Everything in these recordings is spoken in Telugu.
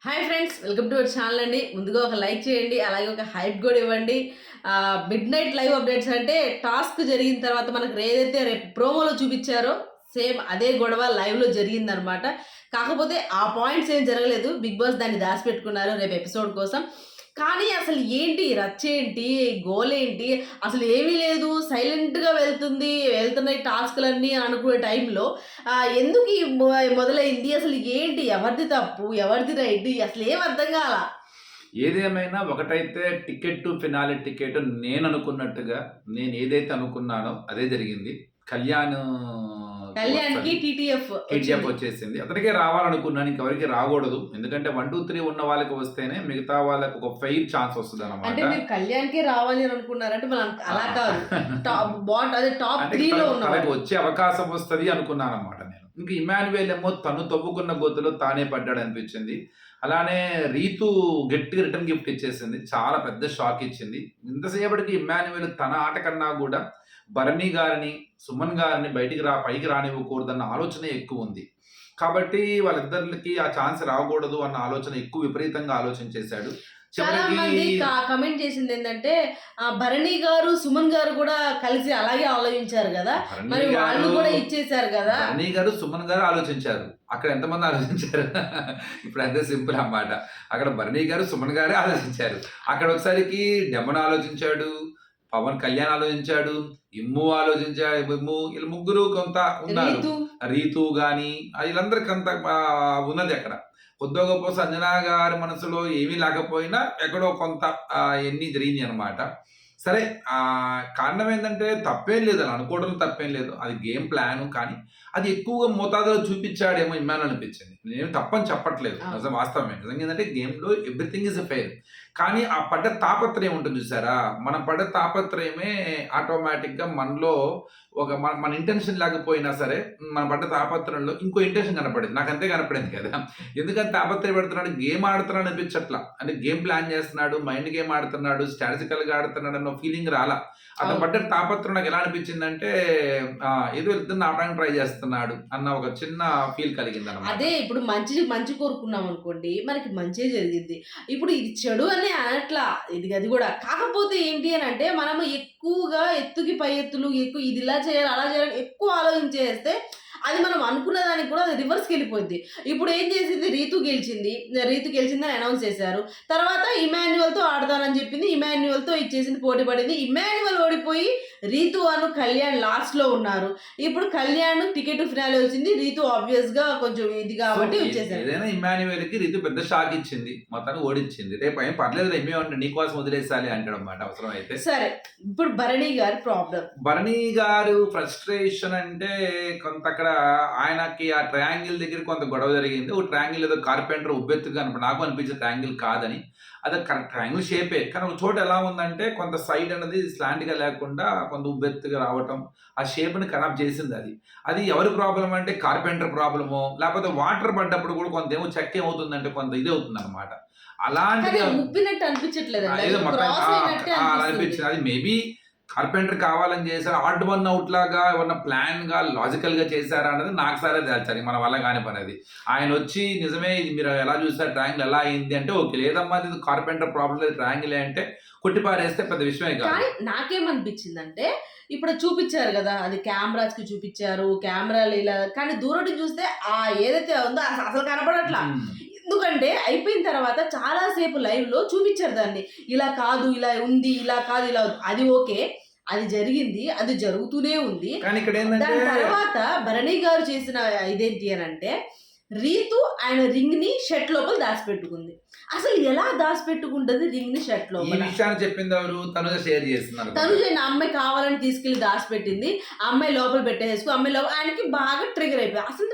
Hi friends, welcome to our channel అండి. ముందుగా ఒక లైక్ చేయండి, అలాగే ఒక హైప్ కూడా ఇవ్వండి. మిడ్ నైట్ లైవ్ అప్డేట్స్ అంటే టాస్క్ జరిగిన తర్వాత మనకు ఏదైతే రేపు ప్రోమోలో చూపించారో సేమ్ అదే గొడవ లైవ్లో జరిగిందనమాట. కాకపోతే ఆ పాయింట్స్ ఏం జరగలేదు. బిగ్ బాస్ దాన్ని దాచిపెట్టుకున్నారు రేపు ఎపిసోడ్ కోసం. కానీ అసలు ఏంటి రచ్చేంటి, గోలేంటి, అసలు ఏమీ లేదు. సైలెంట్‌గా వెళ్తున్నాయి టాస్క్‌లన్నీ అనుకునే టైంలో ఎందుకు ఈ మొదలైంది? అసలు ఏంటి? ఎవరిది తప్పు? ఎవరిది రైట్? అసలేం అర్థం కాల. ఏదేమైనా ఒకటైతే టికెట్ టు ఫినాలే టికెట్ నేననుకున్నట్టుగా నేనేదైతే అనుకున్నానో అదే జరిగింది. కళ్యాణ్‌కి టీటీఎఫ్ టీటీఎఫ్ వచ్చింది. వచ్చేసింది. అతనికే రావాలనుకున్నాను. ఇంకెవరికీ రాకూడదు. ఎందుకంటే 1, 2, 3 ఉన్న వాళ్ళకి వస్తేనే మిగతా వాళ్ళకి ఒక ఫెయిర్ ఛాన్స్ అంటే వస్తదనమాట. మీరు కళ్యాణ్‌కే రావాలి అని అనుకున్నారంటే మరి అలా కాదు. టాప్ అంటే 3లో తనకి ఉన్నవాడు. వచ్చే అవకాశం వస్తది అనుకున్నాననమాట నేను. ఇంక ఇమ్మాన్యుయేల్ ఏమో తను తవ్వుకున్న గోతిలో తానే పడ్డాడనిపించింది. అలానే రీతు గట్టిగా రిటర్న్ గిఫ్ట్ ఇచ్చేసింది. చాలా పెద్ద షాక్ ఇచ్చింది. ఇంతసేపటికి ఇమ్మాన్యుయేల్ తన ఆట కన్నా గూడా భరణి గారిని, సుమన్ గారిని పైకి రానివ్వకూడదన్న ఆలోచనే ఎక్కువుంది. కాబట్టి వాళ్ళిద్దరికి ఆ ఛాన్స్ రాకూడదు అన్న ఆలోచన ఎక్కువ విపరీతంగా ఆలోచించేశాడు. చాలా చివరికి మంది కమెంట్ చేసింది ఏంటంటే భరణి గారు, సుమన్ గారు కూడా కలిసి అలాగే ఆలోచించారు కదా, మరి వాళ్ళు కూడా ఇచ్చేసారు కదా. భరణి గారు, సుమన్ గారు ఆలోచించారు. అక్కడ ఎంతమంది ఆలోచించారు? ఇప్పుడు అంతే సింపుల్ అన్నమాట. అక్కడ భరణి గారు, సుమన్ గారే ఆలోచించారు. అక్కడ ఒకసారికి డెమన్ ఆలోచించాడు, పవన్ కళ్యాణ్ ఆలోచించాడు, ఇమ్ము వీళ్ళు ముగ్గురు కొంత ఉన్నారు. రీతు గాని వీళ్ళందరికి కొంత ఉన్నది అక్కడ. కొద్దో గొప్ప సంజన గారి మనసులో ఏమీ లేకపోయినా ఎక్కడో కొంత ఎన్ని జరిగింది అనమాట. సరే కారణం ఏంటంటే తప్పేం లేదు, అలా అనుకోవడం తప్పేం లేదు. అది గేమ్ ప్లాన్. కానీ అది ఎక్కువగా మోతాదులో చూపించాడేమో ఇమ్మాన్ అనిపించింది. నేను తప్పని చెప్పట్లేదు, నిజం వాస్తవమే. నిజంగా ఏంటంటే గేమ్లో ఎవ్రీథింగ్ ఇస్ ఫెయిర్. కానీ ఆ పడ్డ తాపత్రయం ఉంటుంది చూసారా, మనం పడ్డ తాపత్రయమే ఆటోమేటిక్గా మనలో మన ఇంటెన్షన్ లేకపోయినా సరే మనం పడ్డ తాపత్రయంలో ఇంకో ఇంటెన్షన్ కనపడింది. నాకు అంతే కనపడింది కదా. ఎందుకంటే తాపత్రయ పెడుతున్నాడు, గేమ్ ఆడుతున్నాడు అనిపించట్లా. అంటే గేమ్ ప్లాన్ చేస్తున్నాడు, మైండ్ గేమ్ ఆడుతున్నాడు, స్ట్రాటజికల్గా ఆడుతున్నాడు అన్న ఫీలింగ్ రాలా. అతను పడ్డ తాపత్రం నాకు ఎలా అనిపించిందంటే ఏదో ఇద్దరు ఆపడానికి ట్రై చేస్తున్నాడు అన్న ఒక చిన్న ఫీల్ కలిగింది అన్నమాట. అదే ఇప్పుడు మంచి కోరుకున్నాం అనుకోండి, మనకి మంచి జరిగింది. ఇప్పుడు ఇది చెడు అని అనట్లా, అది కూడా. కాకపోతే ఏంటి అని అంటే మనము ఎక్కువగా ఎత్తుకి పై ఎత్తులు ఎక్కువ ఇది ఇలా చేయాలి అలా చేయాలి ఎక్కువ ఆలోచించేస్తే అది మనం అనుకున్న దానికి కూడా అది రివర్స్కి వెళ్ళిపోద్ది. ఇప్పుడు ఏం చేసింది, రీతు గెలిచిందని అనౌన్స్ చేశారు. తర్వాత ఇమాన్యువల్తో ఆడతానని చెప్పింది, ఇమాన్యువల్తో ఇచ్చేసింది, పోటీ పడింది. ఇమాన్యువల్ ఓడిపోయి రీతు కళ్యాణ్ లాస్ట్లో ఉన్నారు. ఇప్పుడు కళ్యాణ్ టికెట్ ఫినాలే వచ్చింది, రీతు ఆబ్వియస్ గా కొంచెం ఇది కాబట్టి వచ్చేసారు. ఏదైనా ఇమాన్యువేల్ కి రీతు పెద్ద షాక్ ఇచ్చింది, మొత్తాన్ని ఓడించింది. రేపు ఏం పర్లేదు, ఏమేమంటే నీకోసం వదిలేసాలి అంటాడు అన్నమాట అవసరం అయితే. సరే, ఇప్పుడు భరణి గారి ప్రాబ్లం. భరణి గారు ఫ్రస్ట్రేషన్ అంటే కొంత అక్కడ ఆయనకి ఆ ట్రయాంగిల్ దగ్గర కొంత గొడవ జరిగింది. ఒక ట్రయాంగిల్ ఏదో కార్పెంటర్ ఉబ్బెత్తుగా నాకు అనిపించే ట్రయాంగిల్ కాదని. అది కరెక్ట్ ట్రయాంగిల్ షేపే, కానీ ఒక చోట ఎలా ఉందంటే కొంత సైడ్ అనేది స్లాంట్ గా లేకుండా కొంత ఉబ్బెత్తుగా రావటం, ఆ షేప్ ని ఖరాబ్ చేసింది. అది ఎవరి ప్రాబ్లం అంటే కార్పెంటర్ ప్రాబ్లమో, లేకపోతే వాటర్ పడ్డప్పుడు కూడా కొంత ఏమో చెక్ ఏమవుతుందంటే కొంత ఇది అవుతుంది అనమాట. అలాంటిది ఉబ్బినట్టు అనిపించట్లేదు, ఏదో మొత్తం అలా అనిపించింది. అది మేబీ కార్పెంటర్ కావాలని చేశారు, ఆడ్ వన్ అవుట్ లాగా ఏమన్నా ప్లాన్ గా లాజికల్ గా చేశారా అన్నది నాకు సరే తేల్చాలి, మన వల్ల కాని పని అది. ఆయన వచ్చి నిజమే ఇది మీరు ఎలా చూసారు, ట్రయాంగిల్ ఎలా అయింది అంటే ఓకే, లేదమ్మా ఇది కార్పెంటర్ ప్రాబ్లం లేదు, ట్రయాంగిల్ అంటే కొట్టి పారేస్తే పెద్ద విషయమే కాదు. కానీ నాకేమనిపించిందంటే ఇప్పుడు చూపించారు కదా, అది కెమెరాస్ కి చూపించారు, కెమెరాలు ఇలా, కానీ దూరం నుంచి చూస్తే ఏదైతే ఉందో అసలు కనపడట్లా. ఎందుకంటే అయిపోయిన తర్వాత చాలా సేపు లైవ్ లో చూపించారు దాన్ని, ఇలా కాదు ఇలా ఉంది, ఇలా కాదు ఇలా ఉంది. అది ఓకే, అది జరిగింది, అది జరుగుతూనే ఉంది. దాని తర్వాత భరణి గారు చేసిన ఇదేంటి అని అంటే రీతు ఆయన రింగ్ ని షర్ట్ లోపల దాచిపెట్టుకుంది. అసలు ఎలా దాచిపెట్టుకుంటది రింగ్ ని షర్ట్ లోపల? ఈ విషయాన్ని చెప్పింది ఎవరు? తనుజ షేర్ చేస్తున్నారు. తనుజ నా అమ్మాయి కావాలని తీసుకెళ్లి దాచిపెట్టింది, అమ్మాయి లోపల పెట్టేసుకో, అమ్మాయి లోపల. ఆయనకి బాగా ట్రిగర్ అయిపోయి అసలు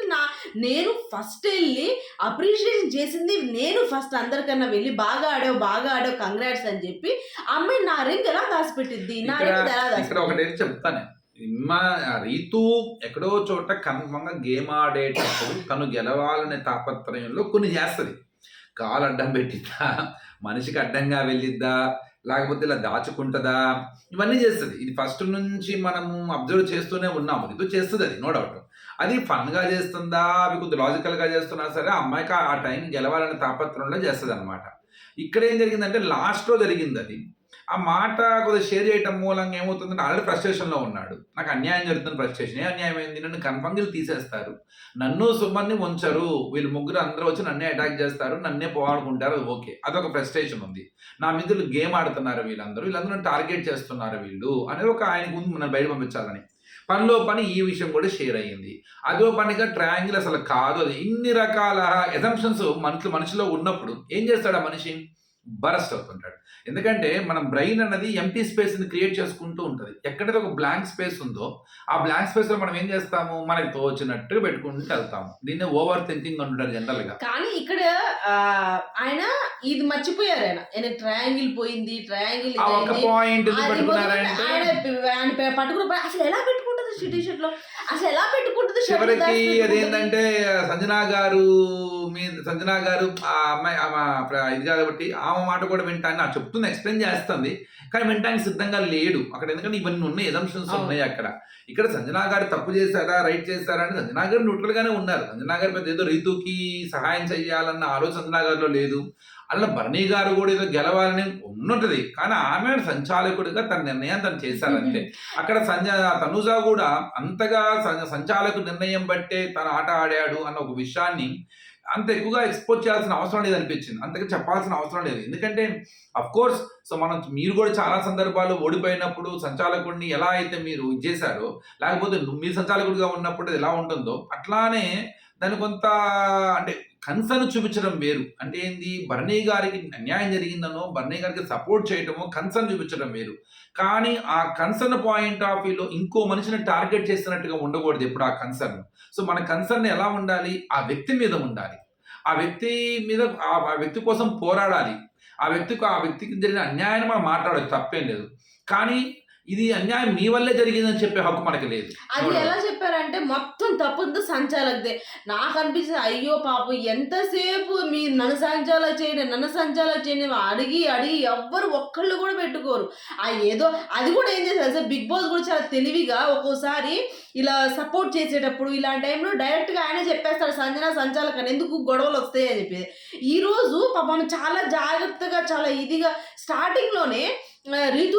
నేను ఫస్ట్ వెళ్ళి అప్రిషియేషన్ చేసింది నేను, ఫస్ట్ అందరికన్నా వెళ్ళి బాగా ఆడావు కంగ్రాట్స్ అని చెప్పి అమ్మాయి నా రింగ్ ఎలా దాచిపెట్టింది, నా రింగ్ ఎలా ఇక్కడ ఒకటి చెప్తాను. రీతు ఎక్కడో చోట కన్ఫర్మ్గా గేమ్ ఆడేటప్పుడు తను గెలవాలనే తాపత్రయంలో కొన్ని చేస్తుంది. కాలు అడ్డం పెట్టిద్దా, మనిషికి అడ్డంగా వెళ్ళిద్దా, లేకపోతే ఇలా దాచుకుంటుందా, ఇవన్నీ చేస్తుంది. ఇది ఫస్ట్ నుంచి మనము అబ్జర్వ్ చేస్తూనే ఉన్నాము. ఇది చేస్తుంది, అది నో డౌట్. అది ఫన్‌గా చేస్తుందా? అవి కొద్దిగా లాజికల్‌గా చేస్తున్నా సరే, ఆ అమ్మాయికి ఆ టైం గెలవాలనే తాపత్రయంలో చేస్తదనమాట. ఇక్కడేం జరిగిందంటే లాస్ట్‌లో జరిగిందది. ఆ మాట కొద్దిగా షేర్ చేయటం మూలంగా ఏమవుతుందంటే ఆల్రెడీ ఫ్రస్ట్రేషన్‌లో ఉన్నాడు. నాకు అన్యాయం జరుగుతుంది ఫ్రస్ట్రేషన్. ఏ అన్యాయం అయింది? నన్ను కన్ఫర్మ్‌గా ఈళ్ళు తీసేస్తారు. నన్ను, సుమన్‌ని ఉంచరు. వీళ్ళు ముగ్గురు అందరూ వచ్చి నన్నే అటాక్ చేస్తారు. నన్నే పోగొట్టుకుంటారు. అది ఓకే. అదొక ఫ్రస్ట్రేషన్ ఉంది. నా మీద వీళ్ళు గేమ్ ఆడుతున్నారు వీళ్ళందరూ. వీళ్ళందరూ నన్ను టార్గెట్ చేస్తున్నారు వీళ్ళు అనేది ఒక ఆయనకు ఉంది నన్ను బయట పంపించాలని. పనిలో పని ఈ విషయం కూడా షేర్ అయ్యింది. అదో పనిగా ట్రయాంగిల్ అసలు కాదు అది. ఇన్ని రకాల అసంప్షన్స్ మనిషిలో ఉన్నప్పుడు ఏం చేస్తాడు ఆ మనిషి? బరస్ట్ అవుతుంటాడు. ఎందుకంటే మన బ్రెయిన్ అన్నది ఎంప్టీ స్పేస్‌ని క్రియేట్ చేసుకుంటూ ఉంటది. ఎక్కడైతే ఒక బ్లాంక్ స్పేస్ ఉందో, ఆ బ్లాంక్ స్పేస్‌లో మనం ఏం చేస్తాము? మనకు తోచినట్టుగా పెట్టుకుంటూ వెళ్తాము. దీన్నే ఓవర్ థింకింగ్ అంటుంటారు జనరల్‌గా. కానీ ఇక్కడ ఆయన ఇది మర్చిపోయారాయన. ఆయన ట్రయాంగిల్ పోయింది, ట్రయాంగిల్ ఆ ఒక్క ఇదయింది. పాయింట్ ఎందుకు అది మొదలుపెట్టి పెట్టుకున్నారంటే ఆయన పట్టుకున్న అసలు ఎలా పెట్టుకుంటది టీ షర్ట్‌లో? అసలు ఎలా పెట్టుకుంటది షర్ట్‌లో చివరికి దాచి పెట్టుకుంటది? అదేంటంటే సంజనా గారు ఆ అమ్మాయి ఇది కాబట్టి ఆమె మాట కూడా వింటాను నాకు చెప్తుంది ఎక్స్‌ప్లెయిన్ చేస్తుంది. కానీ వినటానికి సిద్ధంగా లేడు. అక్కడ ఎందుకంటే ఇవన్నీ ఉన్నాయి. అసంప్షన్స్ అవును. ఉన్నాయి అక్కడ. ఇక్కడ సంజనా గారు తప్పు చేశారా? రైట్ చేశారా? అంటే సంజనా గారు న్యూట్రల్ గానే ఉన్నారు. సంజనా గారు పెద్ద ఏదో రీతూకి సహాయం చేయాలన్న ఆలోచన సంజనా గారిలో లేదు. అలా భరణి గారు కూడా ఏదో గెలవాలని ఉన్నది. కానీ ఆమె సంచాలకుడిగా తన నిర్ణయం తను చేశారంతే. అక్కడ తనుజ కూడా అంతగా సంచాలకుడి నిర్ణయం బట్టే తను ఆట ఆడాడు అన్న ఒక విషయాన్ని అంత ఎక్కువగా ఎక్స్‌పోజ్ చేయాల్సిన అవసరం లేదనిపించింది. అంతగా చెప్పాల్సిన అవసరం లేదు. ఎందుకంటే ఆఫ్‌కోర్స్ మీరు కూడా చాలా సందర్భాల్లో ఓడిపోయినప్పుడు సంచాలకుడిని ఎలా అయితే మీరు ఇది చేశారో, లేకపోతే మీరు సంచాలకుడిగా ఉన్నప్పుడు అది ఎలా ఉంటుందో, అట్లానే దాన్ని కొంత అంటే కన్సర్న్ చూపించడం వేరు. అంటే ఏంది? భరణి గారికి అన్యాయం జరిగిందనో, భరణి గారికి సపోర్ట్ చేయటమో, కన్సర్న్ చూపించడం వేరు. కానీ ఆ కన్సర్న్ పాయింట్ ఆఫ్ వ్యూలో ఇంకో మనిషిని టార్గెట్ చేస్తున్నట్టుగా ఉండకూడదు ఎప్పుడు ఆ కన్సర్న్. సో, మన కన్సర్న్ ఎలా ఉండాలి? ఆ వ్యక్తి మీద ఉండాలి. ఆ వ్యక్తి మీద ఆ వ్యక్తి కోసం పోరాడాలి. ఆ వ్యక్తికి జరిగిన అన్యాయాన్ని మనం మాట్లాడొచ్చు తప్పేం లేదు. కానీ ఇది అన్యాయం మీ వల్లే జరిగిందని చెప్పే హక్కు మనకి లేదు. అది ఎలా చెప్పారంటే మొత్తం తప్పంతా సంచాలకుదే. నాకనిపించింది అయ్యో పాపం ఎంతసేపు మీరు నన్ను సంచాలక చేయండి అడిగి ఎవ్వరు ఒక్కళ్ళు కూడా పెట్టుకోరు. ఏదో అది కూడా ఏం చేశారు సార్ బిగ్ బాస్ కూడా చాలా తెలివిగా ఒక్కోసారి ఇలా సపోర్ట్ చేసేటప్పుడు ఇలాంటి టైంలో డైరెక్ట్‌గా ఆయనే చెప్పేస్తాడు సంజన సంచాలక్ అని ఎందుకు గొడవలు వస్తాయి అని చెప్పి. ఈరోజు పాపం చాలా జాగ్రత్తగా చాలా ఇదిగా స్టార్టింగ్‌లోనే రీతు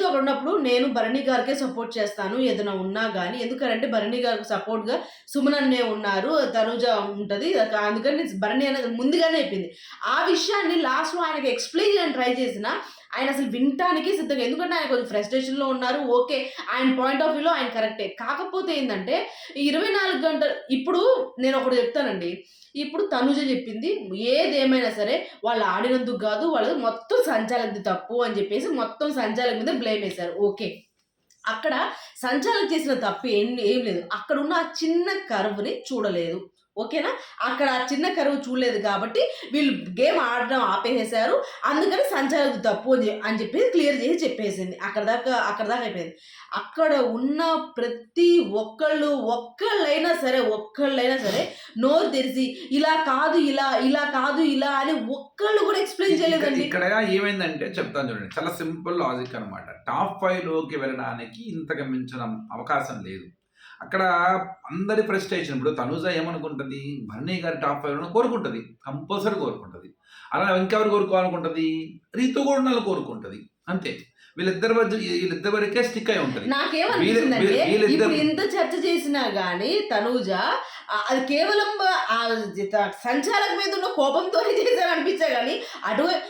అక్కడ ఉన్నప్పుడు నేను భరణి గారికే సపోర్ట్ చేస్తాను ఏదైనా ఉన్నా గానీ. ఎందుకనంటే భరణి గారికి సపోర్ట్‌గా సుమన్ అన్నే ఉన్నారు. తనుజ ఉంటది. అందుకని భరణి అనేది ముందుగానే చెప్పింది. ఆ విషయాన్ని లాస్ట్‌లో ఆయనకి ఎక్స్‌ప్లెయిన్ చేయడానికి ట్రై చేసినా ఆయన అసలు వినటానికి సిద్ధంగా ఎందుకంటే ఆయన కొంచెం ఫ్రస్ట్రేషన్‌లో ఉన్నారు. ఓకే. ఆయన పాయింట్ ఆఫ్ వ్యూలో ఆయన కరెక్టే. కాకపోతే ఏందంటే 24 గంటలు ఇప్పుడు నేనొకటి చెప్తానండి. ఇప్పుడు తనుజ చెప్పింది ఏదేమైనా సరే వాళ్ళు ఆడినందుకు గాదు. వాళ్ళది మొత్తం సంచాలకుది తప్పు అని చెప్పేసి మొత్తం సంచాలక్ మీద బ్లేమ్ ఏసారు. ఓకే. అక్కడ సంచాలక్ చేసిన తప్పు ఏం లేదు. అక్కడున్న ఆ చిన్న కర్వ్‌ని చూడలేదు. ఓకేనా? అక్కడ ఆ చిన్న కర్వ్ చూడలేదు కాబట్టి వీళ్ళు గేమ్ ఆడడం ఆపేసేసారు. అందుకని సంచాలకుది తప్పు అని చెప్పేసి క్లియర్ చేసి చెప్పేసింది. అక్కడి దాకా అయిపోయింది. అక్కడ ఉన్న ప్రతి ఒక్కళ్ళైనా సరే నోరు తెరిసి ఇలా కాదు ఇలా కాదు ఇలా అని ఒక్కళ్ళు కూడా ఎక్స్‌ప్లెయిన్ చేయలేదండి. ఇక్కడ ఏమైందంటే చెప్తాను చూడండి. చాలా సింపుల్ లాజిక్ అన్నమాట. టాప్ 5లోకి వెళ్ళడానికి ఇంతకు మించిన అవకాశం లేదు. అక్కడ అందరి ఫ్రస్ట్రేషన్ ఇప్పుడు తనుజ ఏమనుకుంటది? భరణి గారి టాప్ 5లో కోరుకుంటది. కంపల్సరీ కోరుకుంటది. అలా ఇంకెవరు కోరుకోవాలనుకుంటది? రీతు కూడా కోరుకుంటది. అంతే. వీళ్ళిద్దరి వరకే స్టిక్ అయి ఉంటది. నాకేమనిపించిందంటే ఇప్పుడు ఇంత చర్చ చేసినా గానీ తనూజ అది కేవలం సంచాలక్ మీద ఉన్న కోపంతోనే చేశారనిపించా గానీ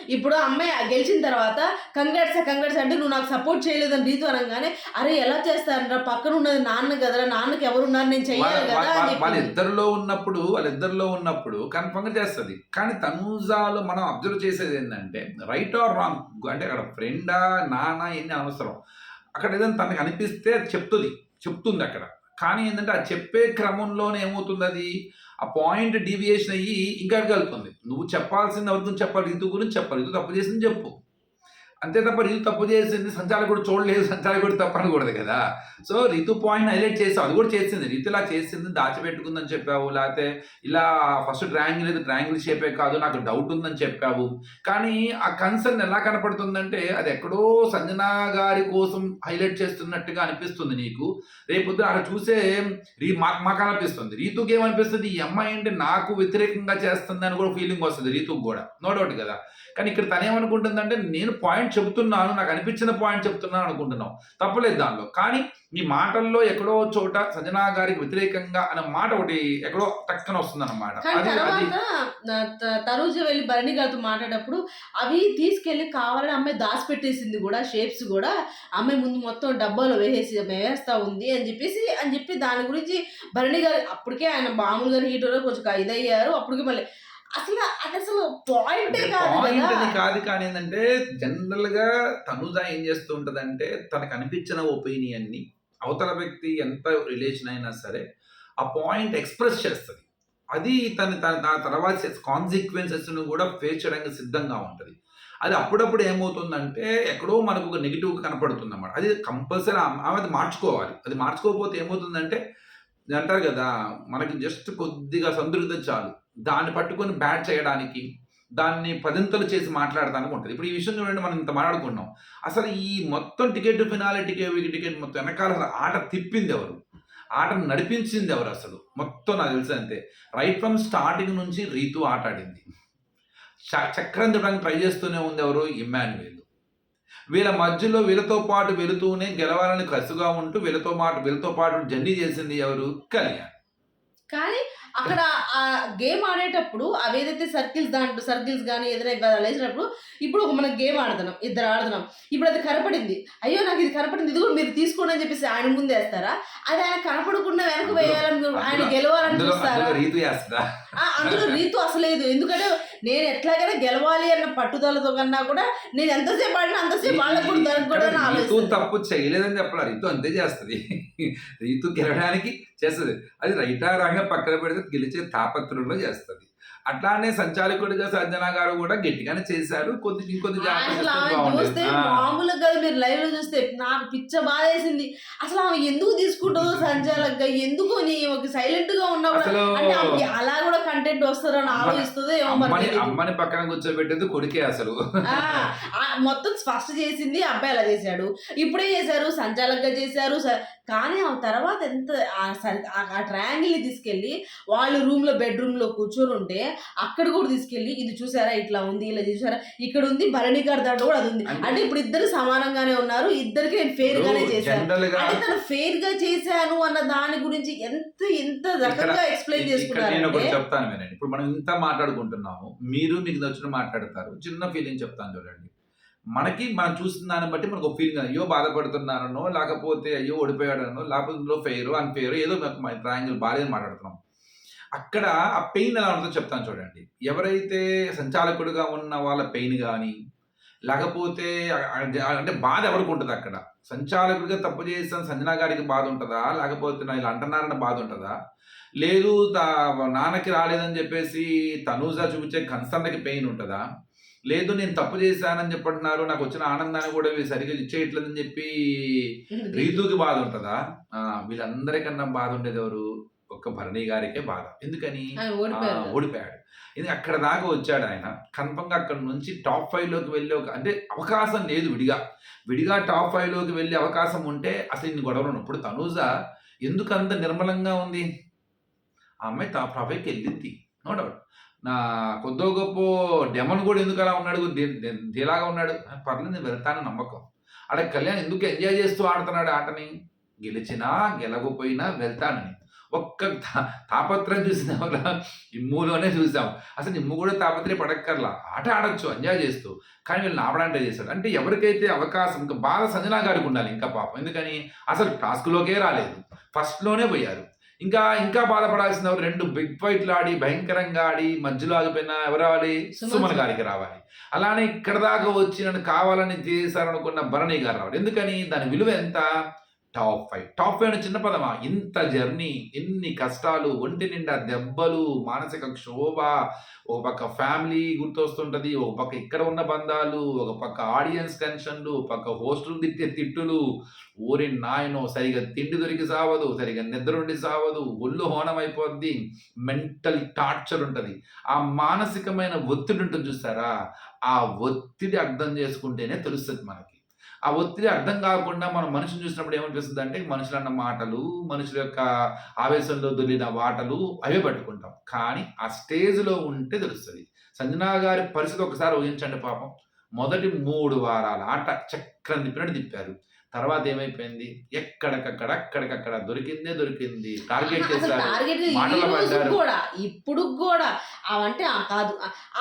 ఇప్పుడు అమ్మాయి గెలిచిన తర్వాత కంగ్రాట్స్ అంటే నువ్వు నాకు సపోర్ట్ చేయలేదని రీతు అనగానే అరే ఎలా చేస్తారరా పక్కన ఉన్నది నాన్న కదరా నాన్నకి ఎవరున్నారు నేను చెయ్యాలి కదా అని వాళ్ళిద్దరిలో ఉన్నప్పుడు కన్ఫర్మ్ గా చేస్తుంది. కానీ తనూజాలో మనం అబ్జర్వ్ చేసేది ఏంటంటే రైట్ ఆర్ రాంగ్ అంటే అక్కడ ఫ్రెండా నాన్న ఎన్ని అవసరం అక్కడ ఏదైనా తనకు అనిపిస్తే చెప్తుంది అక్కడ. కానీ ఏంటంటే ఆ చెప్పే క్రమంలోనే ఏమవుతుంది అది ఆ పాయింట్ డీవియేషన్ అయ్యి ఇంకా వెళ్తుంది. నువ్వు చెప్పాల్సింది ఎవరితో చెప్పాలి? రీతు గురించి చెప్పాలి. రీతు తప్పు చేసింది చెప్పు. అంతే తప్ప రీతు తప్పు చేసింది సంచాలకుడు చూడలేదు, సంచాలకుడు తప్పు అనకూడదు కదా. సో రీతు పాయింట్ హైలైట్ చేసావు, అది కూడా చేసింది. రీతు ఇలా చేసింది, దాచిపెట్టుకుందని చెప్పావు, లేకపోతే ఇలా ఫస్ట్ ట్రయాంగిల్ షేపే కాదు నాకు డౌట్ ఉందని చెప్పావు. కానీ ఆ కన్సర్న్ ఎలా కనపడుతుందంటే అది ఎక్కడో సంజన గారి కోసం హైలైట్ చేస్తున్నట్టుగా అనిపిస్తుంది నీకు. రేపొద్దున అక్కడ చూసే మాకు అనిపిస్తుంది, రీతుకి ఏమనిపిస్తుంది, ఈ అమ్మాయి అంటే నాకు వ్యతిరేకంగా చేస్తుంది అని కూడా ఫీలింగ్ వస్తుంది రీతుకు కూడా, నో డౌట్ కదా. కానీ ఇక్కడ తనేమనుకుంటుందంటే నేను పాయింట్ చెబుతున్నాను, నాకు అనిపించిన పాయింట్ చెప్తున్నాను అనుకుంటున్నావు, తప్పలేదు దానిలో. కానీ మీ మాటల్లో ఎక్కడో చోట సంజనా గారికి వ్యతిరేకంగా అనే మాట ఒకటి ఎక్కడో టక్కన వస్తుంది అనమాట. కానీ తర్వాత తనూజ వెళ్ళి భరణి గారితో మాట్లాడేటప్పుడు అవి తీసుకెళ్లి కావాలని అమ్మాయి దాచిపెట్టేసింది కూడా, షేప్స్ కూడా అమ్మాయి ముందు మొత్తం డబ్బాలో వేస్తా ఉంది అని చెప్పి దాని గురించి భరణి గారు అప్పటికే ఆయన మామూలుగా హీటర్లో కొంచెం ఇదయ్యారు. అప్పటికి మళ్ళీ అసలు పాయింటే కాదు కదా. కాదు కానీ ఏంటంటే జనరల్ గా తనుజ ఏం చేస్తూ ఉంటదంటే తనకు అనిపించిన ఒపీనియన్ ని అవతల వ్యక్తి ఎంత రిలేషన్ అయినా సరే ఆ పాయింట్ ఎక్స్ప్రెస్ చేస్తుంది. అది తన తర్వాత కాన్సిక్వెన్సెస్ ను కూడా ఫేస్ చేయడానికి సిద్ధంగా ఉంటది. అది అప్పుడప్పుడు ఏమవుతుందంటే ఎక్కడో మనకు ఒక నెగిటివ్ కనపడుతుంది అన్నమాట. అది కంపల్సరీ ఆమె అది మార్చుకోవాలి. అది మార్చుకోకపోతే ఏమవుతుందంటే అంటారు కదా, మనకి జస్ట్ కొద్దిగా సంతృప్తి చాలు, దాన్ని పట్టుకొని బ్యాట్ చేయడానికి, దాన్ని పదింతలు చేసి మాట్లాడడానికి ఉంటుంది. ఇప్పుడు ఈ విషయం చూడండి, మనం ఇంత మాట్లాడుకున్నాం, అసలు ఈ మొత్తం టికెట్ ఫినాలే టికెట్ మొత్తం వెనకాల అసలు ఆట తిప్పింది ఎవరు, ఆటను నడిపించింది ఎవరు, అసలు మొత్తం నాకు తెలిసి అంతే. రైట్ ఫ్రమ్ స్టార్టింగ్ నుంచి రీతు ఆట ఆడింది, చక్రం తిప్పడానికి ట్రై చేస్తూనే ఉంది ఎవరు, ఇమ్మాన్యుయేల్. వీళ్ళ మధ్యలో వీళ్ళతో పాటు వెళుతూనే గెలవాలని కసిగా ఉంటూ వీళ్ళతో పాటు జర్నీ చేసింది ఎవరు, కళ్యాణ్. కానీ అక్కడ ఆ గేమ్ ఆడేటప్పుడు అవేదైతే సర్కిల్స్ కానీ ఏదైనా లేచినప్పుడు ఇప్పుడు మనం గేమ్ ఆడుతున్నాం, ఇద్దరు ఆడుతున్నాం, ఇప్పుడు అది కనపడింది, అయ్యో నాకు ఇది కనపడింది, ఇది కూడా మీరు తీసుకోండి అని చెప్పేసి ఆయన ముందు వేస్తారా, అది ఆయన కనపడకుండా వెనక వేయాలని ఆయన గెలవాలని చూస్తారా? అందులో రీతు అసలేదు. ఎందుకంటే నేను ఎట్లాగైనా గెలవాలి అన్న పట్టుదలతో కన్నా కూడా నేను ఎంతసేపు ఆడినా అంతసేపు వాళ్ళకు కూడా దొరకకూడదని ఆలోచిస్తాను. తప్పు చేయలేదని చెప్పాలి, రీతు అంతే చేస్తుంది. రీతు గెలవడానికి చేస్తుంది, అది రైటా రంగం పక్కన పెడితే గెలిచే తాపత్రంలో చేస్తుంది. అట్లానే సంచాలకుడిగా సంజన గారు కూడా గట్టిగానే చేశారు. ఇంకొద్ది చూస్తే మామూలుగా మీరు లైవ్ లో చూస్తే నాకు పిచ్చ బాధ వేసింది. అసలు ఆమె ఎందుకు తీసుకుంటుందో సంచాలకుగా, ఎందుకు సైలెంట్ గా ఉన్నప్పుడు అంటే అలా కూడా కంటెంట్ వస్తారని ఆలోచిస్తుందో ఏమో. అమ్మని పక్కన కూర్చోబెట్టేది కొడుకే అసలు. మొత్తం ఫస్ట్ చేసింది అబ్బాయి అలా చేశాడు, ఇప్పుడే చేశారు, సంచాలకుగా చేశారు. కానీ ఆ తర్వాత ఎంత ఆ ట్రయాంగిల్ ని తీసుకెళ్లి వాళ్ళు బెడ్రూమ్ లో కూర్చొని ఉంటే అక్కడ కూడా తీసుకెళ్లి ఇది చూసారా ఇట్లా ఉంది, ఇలా చూసారా ఇక్కడ ఉంది, భరణి గారి దాంట్లో కూడా అది ఉంది. అంటే ఇప్పుడు ఇద్దరు సమానంగానే ఉన్నారు, ఇద్దరికి నేను ఫెయిర్ గానే చేశాను. అంటే తను ఫెయిర్ గా చేశాను అన్న దాని గురించి ఎంత రకంగా ఎక్స్ప్లెయిన్ చేసుకున్నారు. చెప్తాను వినండి, ఇప్పుడు మనం ఇంత మాట్లాడుకుంటున్నాము, మీకు నచ్చిన మాట్లాడతారు. చిన్న ఫీలింగ్ చెప్తాను చూడండి. మనం చూసిన దాన్ని బట్టి మనకు ఒక ఫీలింగ్, అయ్యో బాధపడుతున్నానో, లేకపోతే అయ్యో ఓడిపోయాడనో, లేకపోతే ఇందులో ఫెయిర్ అన్ఫెయిర్ ఏదో ట్రయాంగిల్ బాగాలేదని మాట్లాడుతున్నాం. అక్కడ ఆ పెయిన్ ఎలా ఉంటుందో చెప్తాను చూడండి. ఎవరైతే సంచాలకుడిగా ఉన్న వాళ్ళ పెయిన్ కానీ, లేకపోతే అంటే బాధ ఎవరికి ఉంటుంది అక్కడ, సంచాలకుడిగా తప్పు చేసిన సంజన గారికి బాధ ఉంటుందా, లేకపోతే నా ఇలా అంటున్నారన్న బాధ ఉంటుందా, లేదు నాన్నకి రాలేదని చెప్పేసి తనూజ చూపించే కన్సర్న్కి పెయిన్ ఉంటుందా, లేదు నేను తప్పు చేశానని చెప్పంటున్నారు, నాకు వచ్చిన ఆనందాన్ని కూడా సరిగ్గా ఇచ్చేయట్లేదని చెప్పి రీతుకి బాధ ఉంటుందా? వీళ్ళందరికన్నా బాధ ఉండేది ఎవరు, ఒక్క భరణి గారికే బాధ. ఎందుకని ఓడిపోయాడు. ఇది అక్కడ దాకా వచ్చాడు ఆయన, కన్ఫర్మ్గా అక్కడ నుంచి టాప్ 5 లోకి వెళ్ళే అంటే అవకాశం లేదు. విడిగా టాప్ 5 లోకి వెళ్ళే అవకాశం ఉంటే అసలు ఇన్ని గొడవలు ఉన్నప్పుడు తనూజ ఎందుకు అంత నిర్మలంగా ఉంది? ఆ అమ్మాయి టాప్ 5కి వెళ్ళింది, నో డౌట్. నా కొద్దో గొప్ప డెమన్ కూడా ఎందుకు అలా ఉన్నాడు, దేలాగా ఉన్నాడు, పర్లేదు నేను వెళ్తాను నమ్మకం. అక్కడ కళ్యాణ్ ఎందుకు ఎంజాయ్ చేస్తూ ఆడుతున్నాడు ఆటని, గెలిచినా గెలవకపోయినా వెళ్తానని ఒక్క తాపత్రయం చూసిన ఇమ్ములోనే చూసాం. అసలు ఇమ్ము కూడా తాపత్రయం పడక్కర్లా, ఆట ఆడొచ్చు ఎంజాయ్ చేస్తూ. కానీ వీళ్ళు నాపడంటే చేశాడు. అంటే ఎవరికైతే అవకాశం, ఇంకా బాగా సంజన గారికి ఉండాలి ఇంకా పాపం. ఎందుకని అసలు టాస్క్లోకే రాలేదు, ఫస్ట్లోనే పోయారు. ఇంకా బాధపడాల్సిన 2 బిగ్ ఫైట్లు ఆడి భయంకరంగా ఆడి మధ్యలో ఆగిపోయిన ఎవరు రావాలి, సుమన్ గారికి రావాలి. అలానే ఇక్కడ దాకా వచ్చి నన్ను కావాలని చేశారనుకున్న భరణి గారు రావాలి. ఎందుకని దాని విలువ ఎంత, టాప్ 5 అనే చిన్న పదమా? ఇంత జర్నీ, ఎన్ని కష్టాలు, ఒంటి నిండా దెబ్బలు, మానసిక క్షోభ, ఒక పక్క ఫ్యామిలీ గుర్తొస్తుంటది. ఒక పక్క ఇక్కడ ఉన్న బంధాలు, ఒక పక్క ఆడియన్స్ టెన్షన్‌లు, ఒక పక్క హోస్టులు తిట్టే తిట్టులు. ఓరి నాయనో! సరిగ్గా తిండి దొరికి సావదు, సరిగ్గా నిద్రుండి సావదు, ఒళ్ళు హోనమైపోద్ది, మెంటల్ టార్చర్ ఉంటది. ఆ మానసికమైన ఒత్తిడి ఉంటుంది చూసారా? ఆ ఒత్తిడి అర్థం చేసుకుంటేనే తెలుస్తది మనకి. ఆ ఒత్తిడి అర్థం కాకుండా మనం మనిషిని చూసినప్పుడు ఏమనిపిస్తదంటే, మనుషులన్న మాటలు, మనుషుల యొక్క ఆవేశంలో దొర్లిన మాటలు అవే పట్టుకుంటాం. కానీ ఆ స్టేజ్‌లో ఉంటే తెలుస్తది. సంజన గారి పరిస్థితి ఒకసారి ఊహించండి పాపం. మొదటి 3 వారాల ఆట చక్రం తిప్పినట్టు తిప్పారు. తర్వాత ఏమైపోయింది? ఎక్కడికక్కడ, అక్కడికక్కడ దొరికింది. టార్గెట్ అసలు చేశారు. టార్గెట్ ఈ మాటలు రోజుకి పడ్డారు. గూడా, ఇప్పుడుకి గూడా అవంటే కాదు.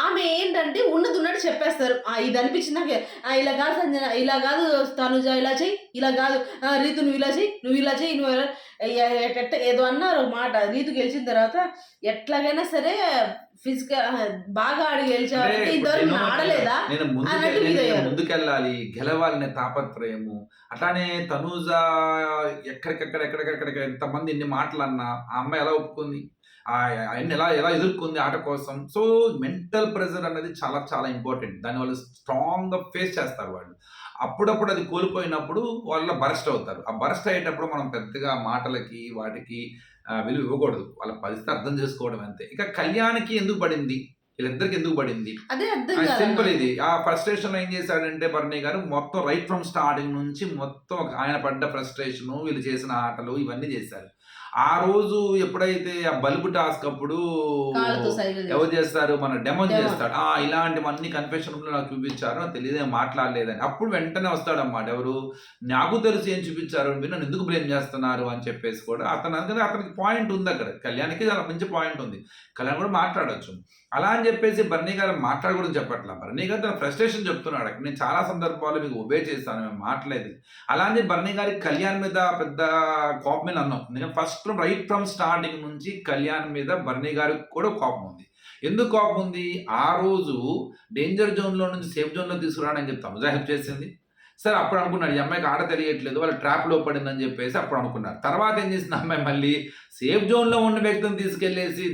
ఆమె ఏంటంటే ఉన్నదున్నట్టు చెప్పేస్తారు. ఇది అనిపించింది నాకు. ఇలా కాదు సంజన, ఇలా కాదు తనుజ, ఇలా చెయ్యి, ఇలా కాదు రీతు నువ్వు ఇలా చెయ్యి, నువ్వు ఇలా చెయ్యి, నువ్వు ఇలా ఏదో అన్నారు ఒక మాట. రీతు గెలిచిన తర్వాత ఎట్లాగైనా సరే బాగా ఆడి అంటే గెలిచావంటే ఇప్పుడు ఇంతవరకు నేను ఆడలేదా నేను అన్నట్టు నేను ఫీలయ్యారు. ముందుకెళ్ళాలి, గెలవాలనే తాపత్రయము. అట్లానే తనూజ ఎక్కడికెక్కడ ఎంతమంది ఎన్ని మాటలన్నా, ఆ అమ్మాయి ఎలా ఒప్పుకుంది? అయన్నీ ఎలా ఎలా ఎదుర్కొంది ఆట కోసం. సో, మెంటల్ ప్రెషర్ అనేది చాలా చాలా ఇంపార్టెంట్. దాన్ని వాళ్ళు స్ట్రాంగ్‌గా ఫేస్ చేస్తారు వాళ్ళు. అప్పుడప్పుడు అది కోల్పోయినప్పుడు వాళ్ళు బరస్ట్ అవుతారు. ఆ బరస్ట్ అయ్యేటప్పుడు మనం పెద్దగా మాటలకి, వాటికి విలువ ఇవ్వకూడదు. వాళ్ళ పరిస్థితి అర్థం చేసుకోవడం అంతే. ఇక కళ్యాణ్‌కి ఎందుకు పడింది? వీళ్ళిద్దరికి ఎందుకు పడింది? అదే అర్థం సింపుల్ కాదన్న. ఇది. ఆ ఫ్రస్ట్రేషన్‌లో ఏం చేశాడంటే భరణి గారు మొత్తం రైట్ ఫ్రమ్ స్టార్టింగ్ నుంచి మొత్తం ఆయన పడ్డ ఫ్రస్ట్రేషను, వీళ్ళు చేసిన ఆటలు ఇవన్నీ చేశారు. ఆ రోజు ఎప్పుడైతే ఆ బల్బ్ టాస్క్ అప్పుడు కాళ్ళతో సైగలు ఎవరు చేసి. చేస్తారు? మన డెమోన్ డెమోన్. చేస్తాడు. ఇలాంటివన్నీ కన్ఫెషన్ రూమ్‌లో నాకు చూపించారు. నాకు తెలీదు నేను మాట్లాడలేదని. అప్పుడు వెంటనే వస్తాడన్నమాట. ఎవరు? నాకు తెలుసు ఏం చూపించారు. మీరు నన్ను ఎందుకు బ్లేమ్ చేస్తున్నారు అని చెప్పేసి కూడా అతనికి పాయింట్ ఉందక్కడ. కళ్యాణ్‌కి చాలా మంచి పాయింట్ ఉంది. కళ్యాణ్ కూడా మాట్లాడొచ్చు. అలా అని చెప్పేసి బర్నీ గారు మాట్లాడకూడదని చెప్పట్లా. బర్నీ గారు తన ఫ్రస్ట్రేషన్ చెప్తున్నాడు. నేను చాలా సందర్భాల్లో మీకు ఒబే చేశాను. మేము మాటలేదు. అలా అని బర్నీ గారికి కళ్యాణ్ మీద పెద్ద కోపమే అన్నాం. ఎందుకంటే ఫస్ట్ రైట్ ఫ్రమ్ స్టార్టింగ్ నుంచి కళ్యాణ్ మీద బర్నీ గారికి కూడా కోపం ఉంది. ఎందుకు కోపం ఉంది? ఆ రోజు డేంజర్ జోన్‌లో నుంచి సేఫ్ జోన్‌లో తీసుకురావడానికి తనుజ హెల్ప్ చేసింది. సరే అప్పుడు అనుకున్నాడు ఈ అమ్మాయికి ఆట తెలియట్లేదు. వాళ్ళ ట్రాప్‌లో పడిందని చెప్పేసి అప్పుడు అనుకున్నారు. తర్వాత ఏం చేసింది ఆ అమ్మాయి మళ్ళీ సేఫ్ జోన్‌లో ఉన్న వ్యక్తిని తీసుకెళ్ళేసి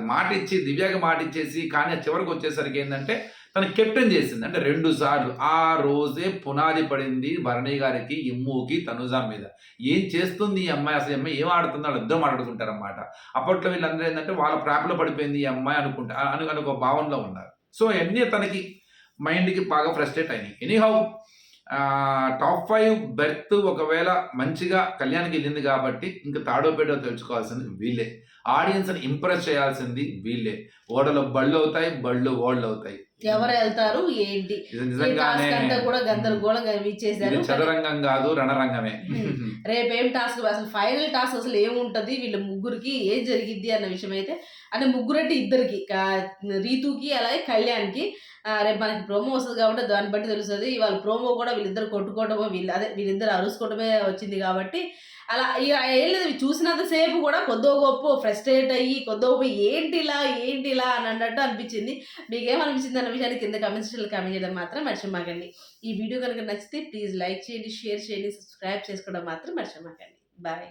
మాటిచ్చి దివ్యకి మాటిచ్చేసి కానీ చివరికి వచ్చేసరికి ఏందంటే తను కెప్టెన్ చేసింది. అంటే 2 సార్లు. ఆ రోజే పునాది పడింది భరణి గారికి, ఇమ్ముకి, తనుజ మీద. ఏం చేస్తుంది ఈ అమ్మాయి? అసలు ఈ అమ్మాయి ఏం ఆడుతుందో వాళ్ళిద్దరూ మాట్లాడుకుంటారన్నమాట. అప్పట్లో వీళ్ళందరూ ఏందంటే వాళ్ళ ట్రాప్‌లో పడిపోయింది ఈ అమ్మాయి అనుకుంటా అని ఒక భావనలో ఉన్నారు. సో అయన్నీ తనకి మైండ్‌కి బాగా ఫ్రస్ట్రేట్ అయినాయి. ఎనీహౌ టాప్ 5 బెర్త్ ఒకవేళ మంచిగా కళ్యాణ్‌కి ఎళ్ళింది కాబట్టి ఇంక తాడో పేడో తెలుసుకోవాల్సింది వీళ్ళే. ఆడియన్స్‌ని ఇంప్రెస్ చేయాల్సింది వీళ్ళే. ఓడలు బళ్ళవుతాయి, బళ్ళు ఓడలవుతాయి. ఎవరు వెళ్తారు ఏంటి ఇది ఈ నిజంగానే టాస్క్ అంతా కూడా గందరగోళంగా ఇచ్చేసారు. ఇది చదరంగం గాదు రణరంగమే. రేపేం టాస్క్ అసలు ఫైనల్ టాస్క్ అసలు ఏముంటది వీళ్ళ ముగ్గురికి ఏం జరిగిద్ది అన్న విషయం అయితే అంటే ముగ్గురంటే ఇద్దరికి రీతుకి అలాగే కళ్యాణ్కి రేపు మనకి ప్రోమో వస్తుంది కాబట్టి దాన్ని బట్టి తెలుస్తుంది. వాళ్ళ ప్రోమో కూడా వీళ్ళిద్దరు కొట్టుకోవడమో వీళ్ళిద్దరు అరుసుకోవడమే వచ్చింది కాబట్టి అలా ఇక ఏం లేదు చూసినంత సేపు కూడా కొద్దో గొప్ప ఫ్రస్ట్రేట్ అయ్యి కొద్దో గొప్ప ఏంటి ఇలా అని అన్నట్టు అనిపించింది. మీకేమనిపించింది అన్న విషయాన్ని కింద కామెంట్ సెక్షన్లో కామెంట్ చేయడం మాత్రం మర్చిపోమాకండి. ఈ వీడియో కనుక నచ్చితే ప్లీజ్ లైక్ చేయండి, షేర్ చేయండి, సబ్స్క్రైబ్ చేసుకోవడం మాత్రం మర్చిపోమాకండి. బాయ్.